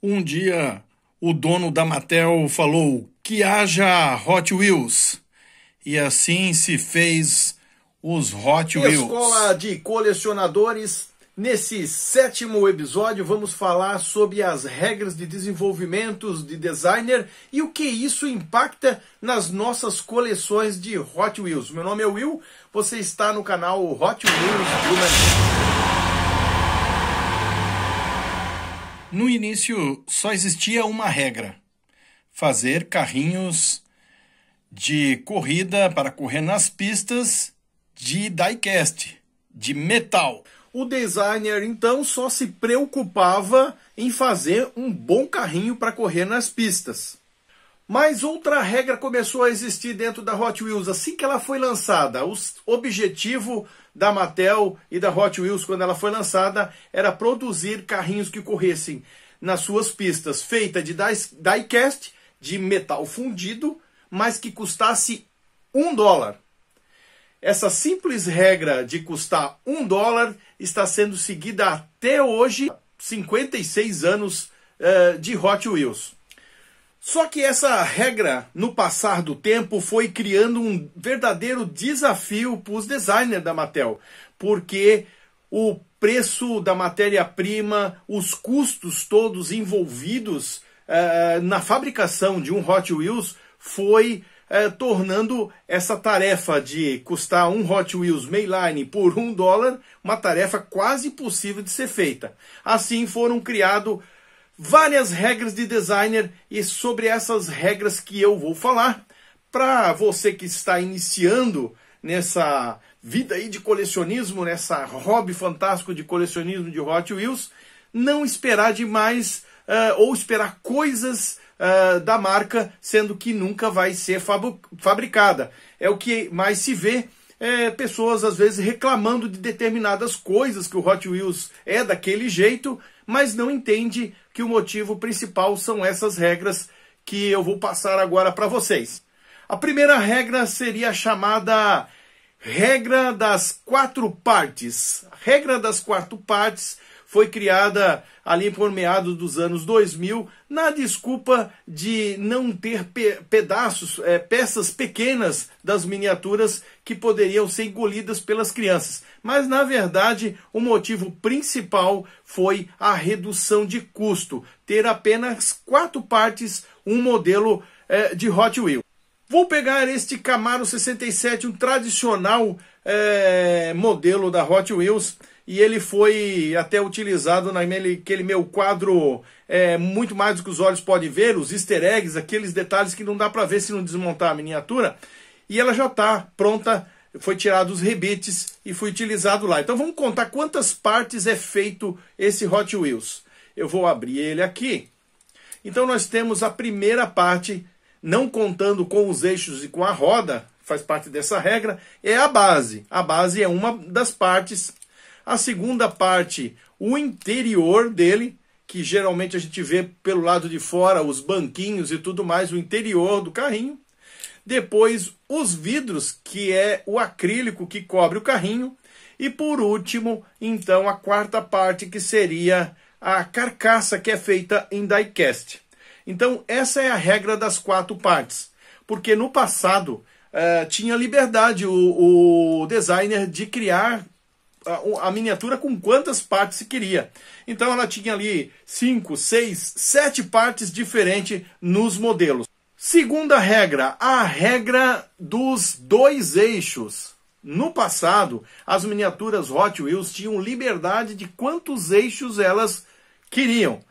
Um dia, o dono da Mattel falou que haja Hot Wheels. E assim se fez os Hot Wheels. Escola de Colecionadores. Nesse 7º episódio, vamos falar sobre as regras de desenvolvimento de designer e o que isso impacta nas nossas coleções de Hot Wheels. Meu nome é Will, você está no canal Hot Wheels Blumenau. No início, só existia uma regra: fazer carrinhos de corrida para correr nas pistas de diecast, de metal. O designer, então, só se preocupava em fazer um bom carrinho para correr nas pistas. Mas outra regra começou a existir dentro da Hot Wheels assim que ela foi lançada. O objetivo da Mattel e da Hot Wheels, quando ela foi lançada, era produzir carrinhos que corressem nas suas pistas, feita de diecast, de metal fundido, mas que custasse $1. Essa simples regra de custar $1 está sendo seguida até hoje, 56 anos de Hot Wheels. Só que essa regra, no passar do tempo, foi criando um verdadeiro desafio para os designers da Mattel, porque o preço da matéria-prima, os custos todos envolvidos na fabricação de um Hot Wheels foi tornando essa tarefa de custar um Hot Wheels Mainline por $1 uma tarefa quase impossível de ser feita. Assim foram criadas várias regras de designer e sobre essas regras que eu vou falar, para você que está iniciando nessa vida aí de colecionismo, nessa hobby fantástico de colecionismo de Hot Wheels, não esperar demais ou esperar coisas da marca, sendo que nunca vai ser fabricada. É o que mais se vê, pessoas às vezes reclamando de determinadas coisas, que o Hot Wheels é daquele jeito, mas não entende que o motivo principal são essas regras que eu vou passar agora para vocês. A primeira regra seria a chamada regra das 4 partes. A regra das 4 partes foi criada ali por meados dos anos 2000, na desculpa de não ter peças pequenas das miniaturas que poderiam ser engolidas pelas crianças. Mas, na verdade, o motivo principal foi a redução de custo. Ter apenas 4 partes, um modelo de Hot Wheels. Vou pegar este Camaro 67, um tradicional modelo da Hot Wheels, e ele foi até utilizado naquele meu quadro muito mais do que os olhos podem ver, os easter eggs, aqueles detalhes que não dá para ver se não desmontar a miniatura. E ela já está pronta, foi tirado os rebites e foi utilizado lá. Então vamos contar quantas partes é feito esse Hot Wheels. Eu vou abrir ele aqui. Então nós temos a primeira parte, não contando com os eixos e com a roda, faz parte dessa regra, é a base. A base é uma das partes. A segunda parte, o interior dele, que geralmente a gente vê pelo lado de fora, os banquinhos e tudo mais, o interior do carrinho. Depois, os vidros, que é o acrílico que cobre o carrinho. E por último, então, a quarta parte, que seria a carcaça, que é feita em diecast. Então, essa é a regra das 4 partes. Porque no passado, tinha liberdade o designer de criar a miniatura com quantas partes se queria. Então ela tinha ali 5, 6, 7 partes diferentes nos modelos. Segunda regra, a regra dos 2 eixos. No passado, as miniaturas Hot Wheels tinham liberdade de quantos eixos elas queriam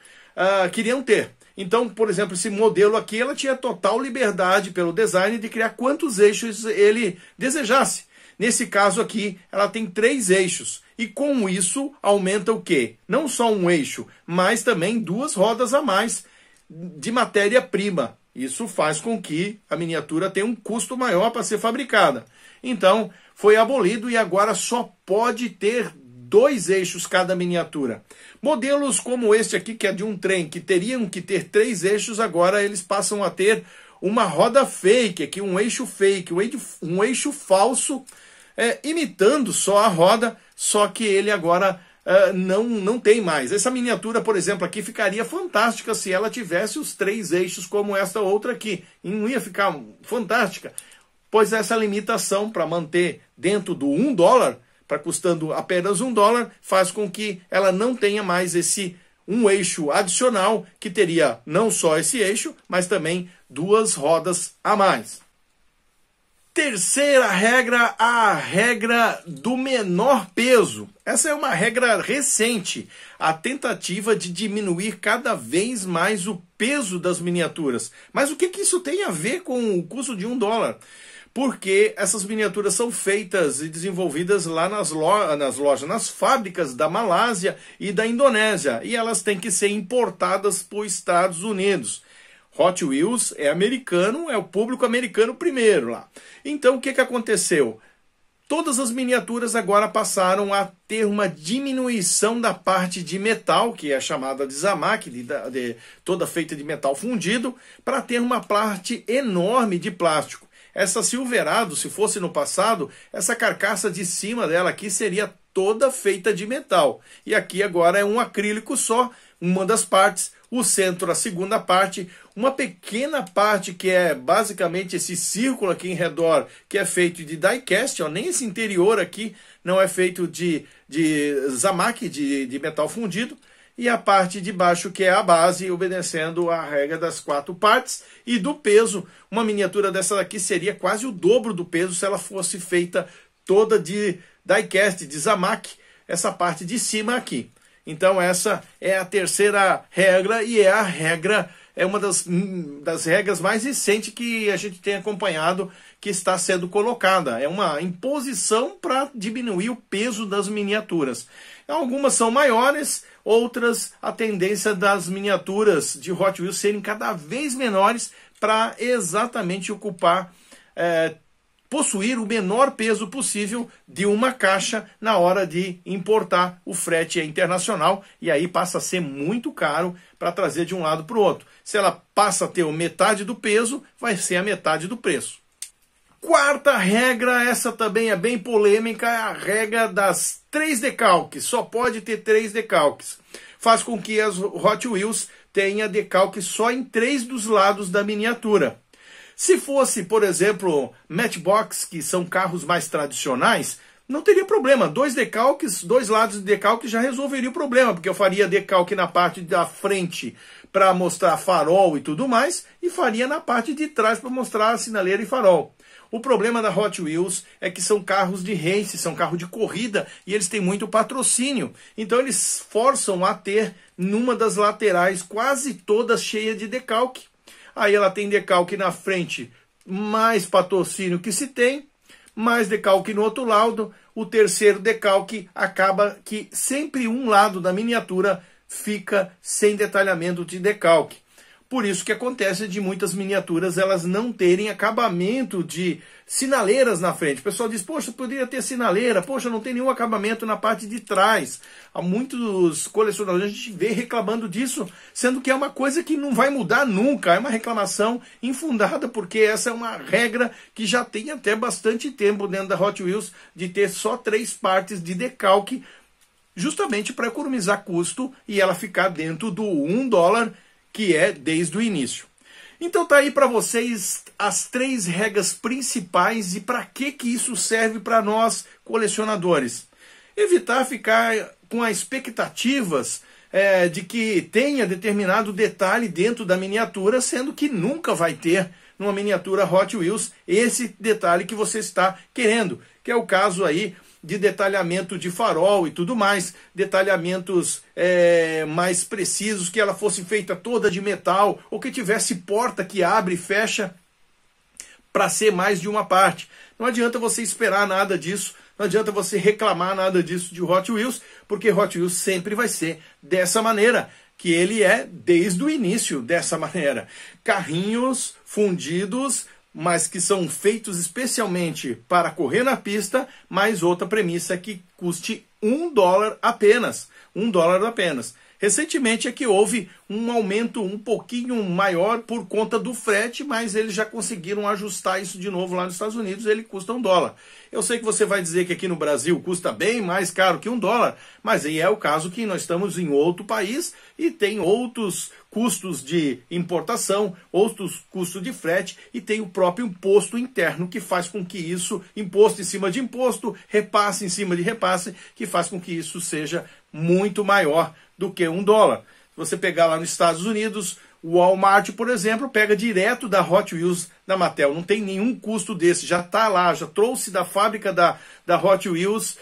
ter. Então, por exemplo, esse modelo aqui, ela tinha total liberdade pelo design de criar quantos eixos ele desejasse. Nesse caso aqui, ela tem 3 eixos. E com isso, aumenta o quê? Não só um eixo, mas também 2 rodas a mais de matéria-prima. Isso faz com que a miniatura tenha um custo maior para ser fabricada. Então, foi abolido e agora só pode ter 2 eixos cada miniatura. Modelos como este aqui, que é de um trem, que teriam que ter 3 eixos, agora eles passam a ter uma roda fake, aqui um eixo fake, um eixo falso, imitando só a roda, só que ele agora não tem mais. Essa miniatura, por exemplo, aqui ficaria fantástica se ela tivesse os 3 eixos como esta outra aqui. E não ia ficar fantástica, pois essa limitação para manter dentro do $1, para custando apenas $1, faz com que ela não tenha mais esse um eixo adicional, que teria não só esse eixo, mas também 2 rodas a mais. Terceira regra, a regra do menor peso. Essa é uma regra recente, a tentativa de diminuir cada vez mais o peso das miniaturas. Mas o que isso tem a ver com o custo de $1? Porque essas miniaturas são feitas e desenvolvidas lá nas lojas, nas fábricas da Malásia e da Indonésia. E elas têm que ser importadas para os Estados Unidos. Hot Wheels é americano, é o público americano primeiro lá. Então o que aconteceu? Todas as miniaturas agora passaram a ter uma diminuição da parte de metal, que é chamada de Zamak, toda feita de metal fundido, para ter uma parte enorme de plástico. Essa Silverado, se fosse no passado, essa carcaça de cima dela aqui seria toda feita de metal. E aqui agora é um acrílico só, uma das partes, o centro, a segunda parte, uma pequena parte que é basicamente esse círculo aqui em redor, que é feito de die-cast, nem esse interior aqui não é feito de Zamak, de metal fundido. E a parte de baixo, que é a base, obedecendo a regra das 4 partes. E do peso, uma miniatura dessa daqui seria quase o dobro do peso se ela fosse feita toda de die-cast, de Zamak, essa parte de cima aqui. Então essa é a terceira regra e é uma das regras mais recentes que a gente tem acompanhado, que está sendo colocada. É uma imposição para diminuir o peso das miniaturas. Algumas são maiores, outras a tendência das miniaturas de Hot Wheels serem cada vez menores para exatamente possuir o menor peso possível de uma caixa na hora de importar. O frete é internacional e aí passa a ser muito caro para trazer de um lado para o outro. Se ela passa a ter metade do peso, vai ser a metade do preço. Quarta regra, essa também é bem polêmica, é a regra das 3 decalques. Só pode ter 3 decalques. Faz com que as Hot Wheels tenha decalque só em 3 dos lados da miniatura. Se fosse, por exemplo, Matchbox, que são carros mais tradicionais, não teria problema. 2 decalques, 2 lados de decalque já resolveria o problema, porque eu faria decalque na parte da frente para mostrar farol e tudo mais, e faria na parte de trás para mostrar a sinaleira e farol. O problema da Hot Wheels é que são carros de race, são carros de corrida, e eles têm muito patrocínio. Então eles forçam a ter, numa das laterais, quase toda cheia de decalque. Aí ela tem decalque na frente, mais patrocínio que se tem, mais decalque no outro lado. O terceiro decalque acaba que sempre um lado da miniatura fica sem detalhamento de decalque. Por isso que acontece de muitas miniaturas elas não terem acabamento de sinaleiras na frente. O pessoal diz, poxa, poderia ter sinaleira, poxa, não tem nenhum acabamento na parte de trás. Há muitos colecionadores, a gente vê reclamando disso, sendo que é uma coisa que não vai mudar nunca. É uma reclamação infundada, porque essa é uma regra que já tem até bastante tempo dentro da Hot Wheels, de ter só 3 partes de decalque, justamente para economizar custo e ela ficar dentro do $1, que é desde o início. Então tá aí para vocês as 3 regras principais e para que isso serve para nós colecionadores. Evitar ficar com as expectativas de que tenha determinado detalhe dentro da miniatura, sendo que nunca vai ter numa miniatura Hot Wheels esse detalhe que você está querendo, que é o caso aí de detalhamento de farol e tudo mais, detalhamentos mais precisos, que ela fosse feita toda de metal, ou que tivesse porta que abre e fecha para ser mais de uma parte. Não adianta você esperar nada disso, não adianta você reclamar nada disso de Hot Wheels, porque Hot Wheels sempre vai ser dessa maneira, que ele é desde o início dessa maneira. Carrinhos fundidos, mas que são feitos especialmente para correr na pista, mais outra premissa que custe $1 apenas. $1 apenas. Recentemente é que houve um aumento um pouquinho maior por conta do frete, mas eles já conseguiram ajustar isso de novo lá nos Estados Unidos, ele custa $1. Eu sei que você vai dizer que aqui no Brasil custa bem mais caro que $1, mas aí é o caso que nós estamos em outro país e tem outros custos de importação, outros custos de frete e tem o próprio imposto interno que faz com que isso, imposto em cima de imposto, repasse em cima de repasse, que faz com que isso seja muito maior do que $1. Se você pegar lá nos Estados Unidos, o Walmart, por exemplo, pega direto da Hot Wheels da Mattel. Não tem nenhum custo desse. Já está lá, já trouxe da fábrica da Hot Wheels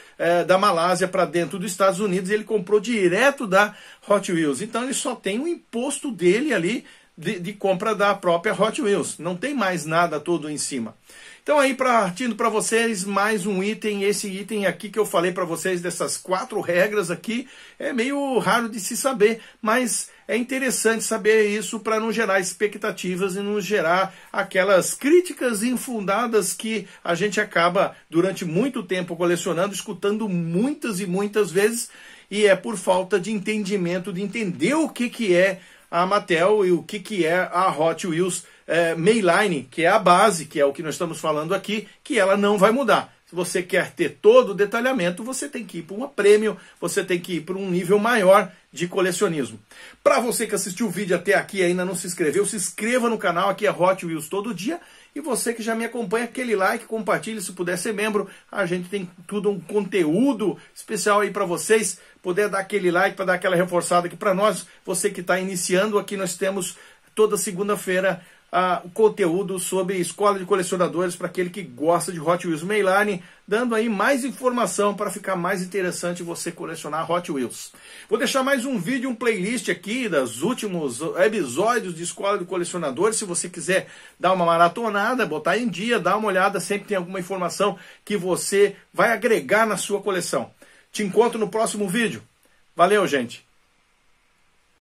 da Malásia para dentro dos Estados Unidos e ele comprou direto da Hot Wheels. Então ele só tem o imposto dele ali de compra da própria Hot Wheels. Não tem mais nada todo em cima. Então aí, partindo para vocês, mais um item, esse item aqui que eu falei para vocês, dessas 4 regras aqui, é meio raro de se saber, mas é interessante saber isso para não gerar expectativas e não gerar aquelas críticas infundadas que a gente acaba, durante muito tempo colecionando, escutando muitas e muitas vezes, e é por falta de entendimento, de entender o que é a Mattel e o que é a Hot Wheels Mainline, que é a base, que é o que nós estamos falando aqui, que ela não vai mudar. Se você quer ter todo o detalhamento, você tem que ir para uma premium, você tem que ir para um nível maior de colecionismo. Para você que assistiu o vídeo até aqui e ainda não se inscreveu, se inscreva no canal, aqui é Hot Wheels Todo Dia. E você que já me acompanha, aquele like, compartilhe, se puder ser membro. A gente tem tudo um conteúdo especial aí para vocês. Puder dar aquele like para dar aquela reforçada aqui para nós. Você que está iniciando, aqui nós temos toda segunda-feira o conteúdo sobre escola de colecionadores para aquele que gosta de Hot Wheels Mainline, dando aí mais informação para ficar mais interessante você colecionar Hot Wheels. Vou deixar mais um vídeo, um playlist aqui dos últimos episódios de Escola de Colecionadores, se você quiser dar uma maratonada, botar em dia, dar uma olhada, sempre tem alguma informação que você vai agregar na sua coleção. Te encontro no próximo vídeo. Valeu, gente!